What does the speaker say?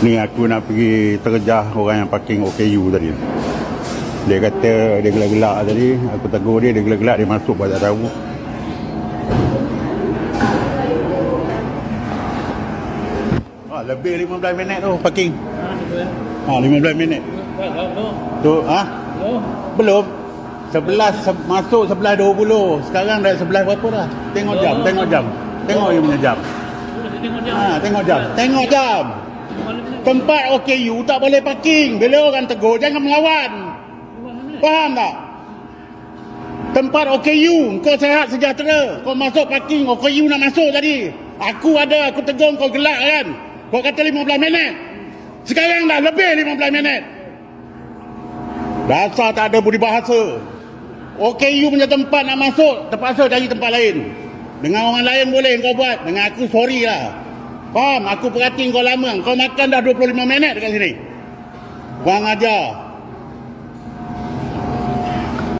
Ni aku nak pergi terjah orang yang parking OKU tadi. Dia kata dia gelak-gelak tadi. Aku tegur dia, dia gelak-gelak, dia masuk buat tak tahu. Lebih 15 minit tu parking. 15 minit. Tu belum. 11 masuk 11.20. Sekarang dah 11 berapa dah? Tengok jam. Tengok dia punya jam. Tengok jam. Tengok jam. Tempat OKU tak boleh parking. Bila orang tegur jangan melawan. Faham tak? Tempat OKU kau sehat sejahtera. Kau masuk parking OKU nak masuk tadi. Aku tegur kau gelak kan. Kau kata 15 minit. Sekarang dah lebih 15 minit. Dasar tak ada budi bahasa. OKU punya tempat nak masuk, terpaksa cari tempat lain. Dengan orang lain boleh kau buat. Dengan aku sorry lah. Faham? Aku perhati kau lama. Kau makan dah 25 minit dekat sini. Kurang ajar.